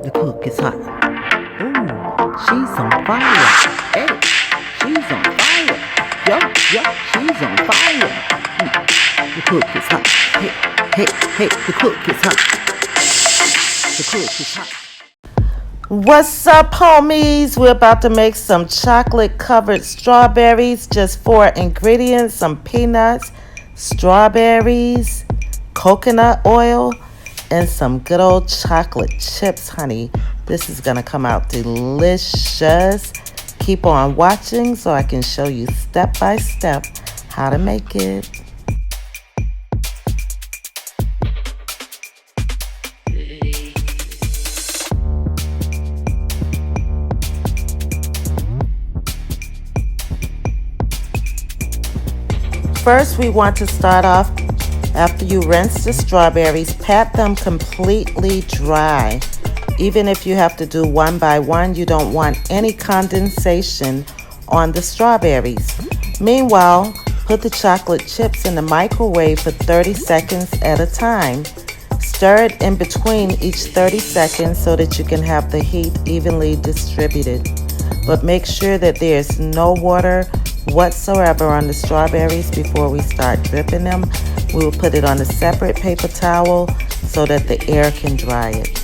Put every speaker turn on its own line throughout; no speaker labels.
The cook is hot. Ooh, she's on fire. Hey, she's on fire. Yo, yo, she's on fire. The cook is hot. Hey, hey, hey, the cook is hot. The cook is hot. What's up, homies? We're about to make some chocolate covered strawberries. Just 4 ingredients: some peanuts, strawberries, coconut oil, and some good old chocolate chips, honey. This is gonna come out delicious. Keep on watching so I can show you step by step how to make it. First, we want to start off, after you rinse the strawberries, pat them completely dry. Even if you have to do one by one, you don't want any condensation on the strawberries. Meanwhile, put the chocolate chips in the microwave for 30 seconds at a time. Stir it in between each 30 seconds so that you can have the heat evenly distributed. But make sure that there's no water whatsoever on the strawberries before we start dripping them. We will put it on a separate paper towel so that the air can dry it.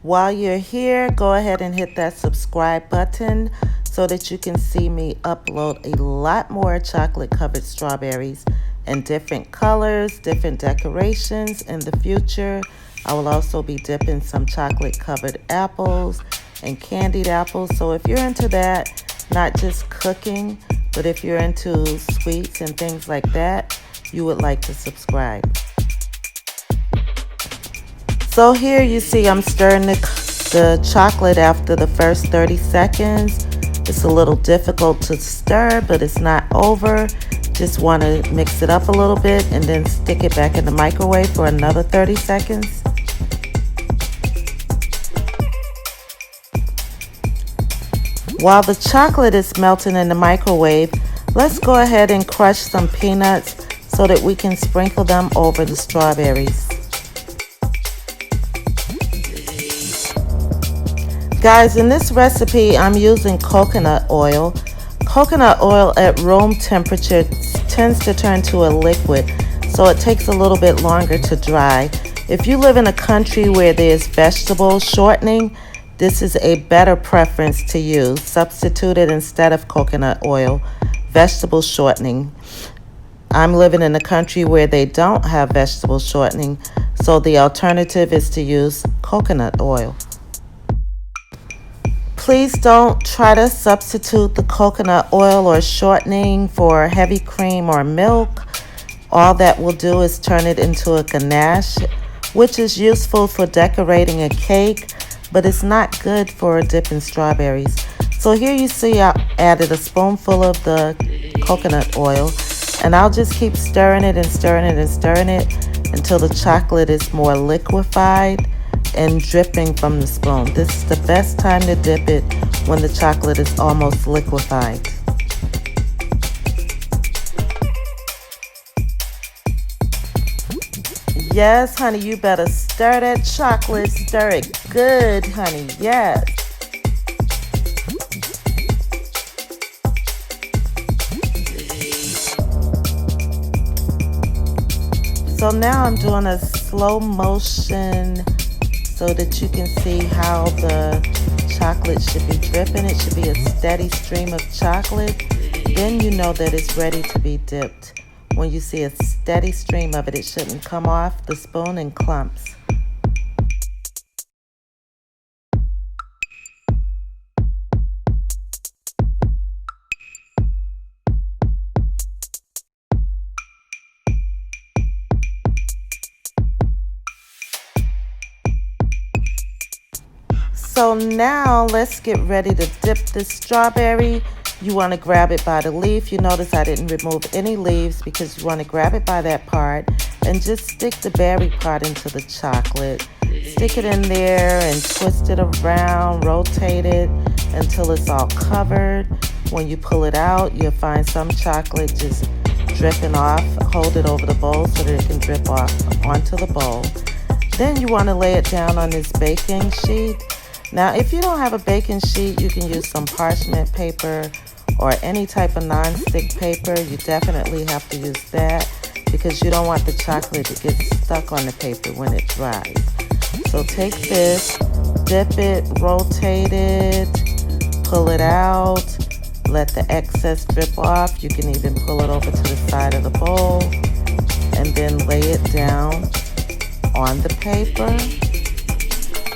While you're here, go ahead and hit that subscribe button so that you can see me upload a lot more chocolate covered strawberries in different colors, different decorations in the future. I will also be dipping some chocolate covered apples and candied apples. So if you're into that, not just cooking, but if you're into sweets and things like that, you would like to subscribe. So here you see I'm stirring the chocolate after the first 30 seconds. It's a little difficult to stir, but it's not over. Just want to mix it up a little bit and then stick it back in the microwave for another 30 seconds. While the chocolate is melting in the microwave, let's go ahead and crush some peanuts so that we can sprinkle them over the strawberries. Guys, in this recipe, I'm using coconut oil. Coconut oil at room temperature tends to turn to a liquid, so it takes a little bit longer to dry. If you live in a country where there's vegetable shortening, this is a better preference to use. Substitute it instead of coconut oil, vegetable shortening. I'm living in a country where they don't have vegetable shortening, so the alternative is to use coconut oil. Please don't try to substitute the coconut oil or shortening for heavy cream or milk. All that will do is turn it into a ganache, which is useful for decorating a cake, but it's not good for dipping strawberries. So here you see I added a spoonful of the coconut oil, and I'll just keep stirring it and stirring it and stirring it until the chocolate is more liquefied and dripping from the spoon. This is the best time to dip it, when the chocolate is almost liquefied. Yes, honey, you better stir that chocolate. Stir it good, honey. Yes. So now I'm doing a slow motion so that you can see how the chocolate should be dripping. It should be a steady stream of chocolate. Then you know that it's ready to be dipped. When you see a steady stream of it, it shouldn't come off the spoon in clumps. So now let's get ready to dip this strawberry. You want to grab it by the leaf. You notice I didn't remove any leaves because you want to grab it by that part and just stick the berry part into the chocolate. Stick it in there and twist it around, rotate it until it's all covered. When you pull it out, you'll find some chocolate just
dripping off, hold it over the bowl so that it can drip off onto the bowl. Then you want to lay it down on this baking sheet. Now, if you don't have a baking sheet, you can use some parchment paper or any type of non-stick paper. You definitely have to use that because you don't want the chocolate to get stuck on the paper when it dries. So take this, dip it, rotate it, pull it out, let the excess drip off. You can even pull it over to the side of the bowl and then lay it down on the paper,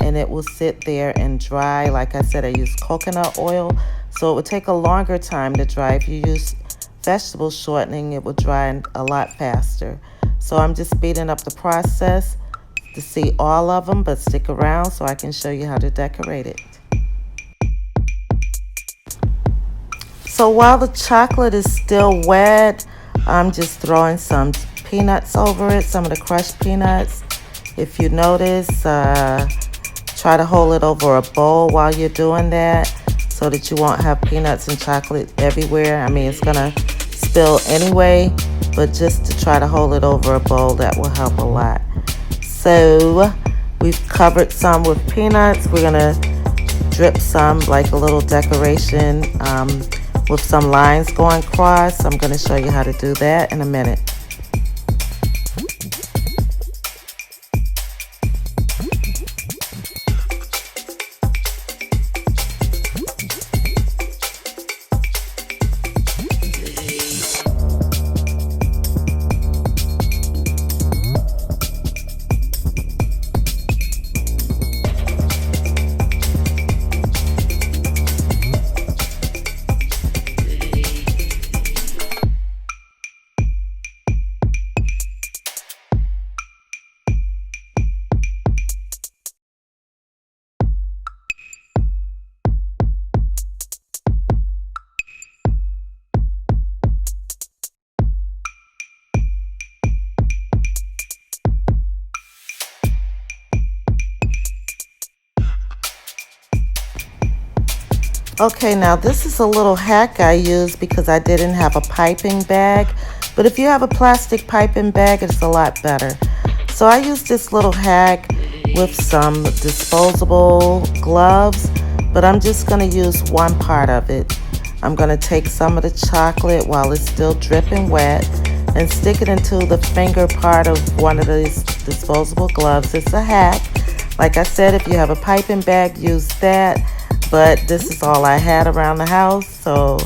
and it will sit there and dry. Like I said, I use coconut oil, so it would take a longer time to dry. If you use vegetable shortening, it will dry a lot faster. So I'm just speeding up the process to see all of them, but stick around so I can show you how to decorate it. So while the chocolate is still wet, I'm just throwing some peanuts over it, some of the crushed peanuts. If you notice, try to hold it over a bowl while you're doing that so that you won't have peanuts and chocolate everywhere. I mean, it's gonna spill anyway, but just to try to hold it over a bowl, that will help a lot. So we've covered some with peanuts. We're gonna drip some like a little decoration with some lines going across. I'm gonna show you how to do that in a minute. Okay, now this is a little hack I use because I didn't have a piping bag, but if you have a plastic piping bag, it's a lot better. So I use this little hack with some disposable gloves, but I'm just going to use one part of it. I'm going to take some of the chocolate while it's still dripping wet and stick it into the finger part of one of these disposable gloves. It's a hack. Like I said, if you have a piping bag, use that. But this is all I had around the house, so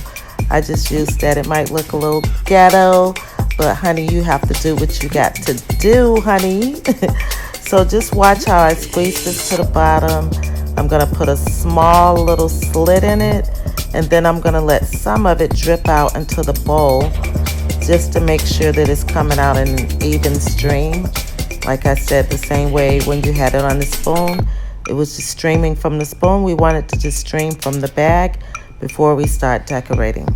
I just used that. It might look a little ghetto, but honey, you have to do what you got to do, honey. So just watch how I squeeze this to the bottom. I'm gonna put a small little slit in it, and then I'm gonna let some of it drip out into the bowl just to make sure that it's coming out in an even stream. Like I said, the same way when you had it on the spoon. It was just streaming from the spoon. We want it to just stream from the bag before we start decorating.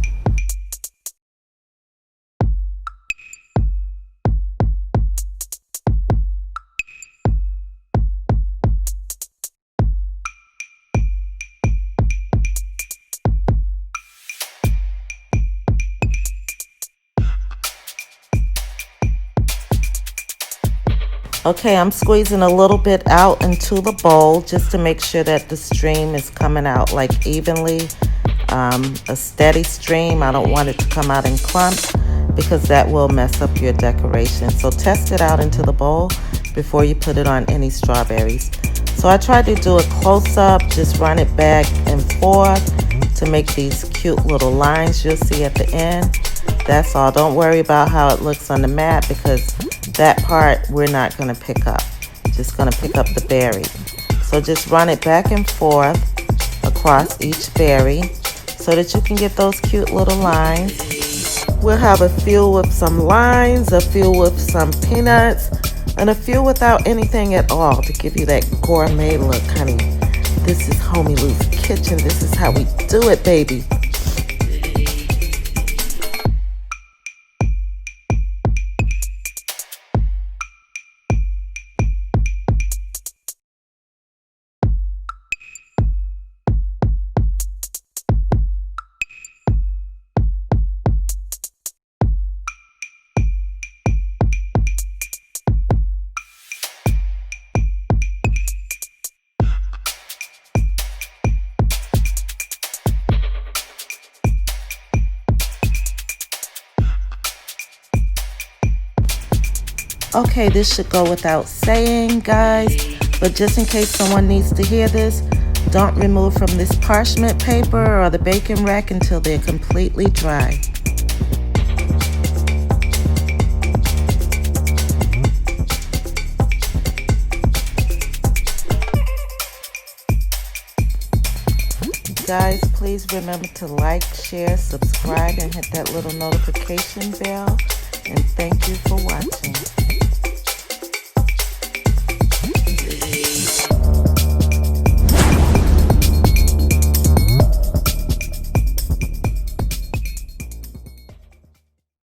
Okay, I'm squeezing a little bit out into the bowl just to make sure that the stream is coming out like evenly, a steady stream. I don't want it to come out in clumps because that will mess up your decoration. So test it out into the bowl before you put it on any strawberries. So I tried to do a close-up, just run it back and forth to make these cute little lines you'll see at the end. That's all. Don't worry about how it looks on the mat because that part we're not going to pick up. Just going to pick up the berry. So just run it back and forth across each berry so that you can get those cute little lines. We'll have a few with some lines, a few with some peanuts, and a few without anything at all to give you that gourmet look, honey. This is Homie Lou's kitchen. This is how we do it, baby. Okay, this should go without saying, guys, but just in case someone needs to hear this, don't remove from this parchment paper or the baking rack until they're completely dry. Guys, please remember to like, share, subscribe, and hit that little notification bell. And thank you for watching.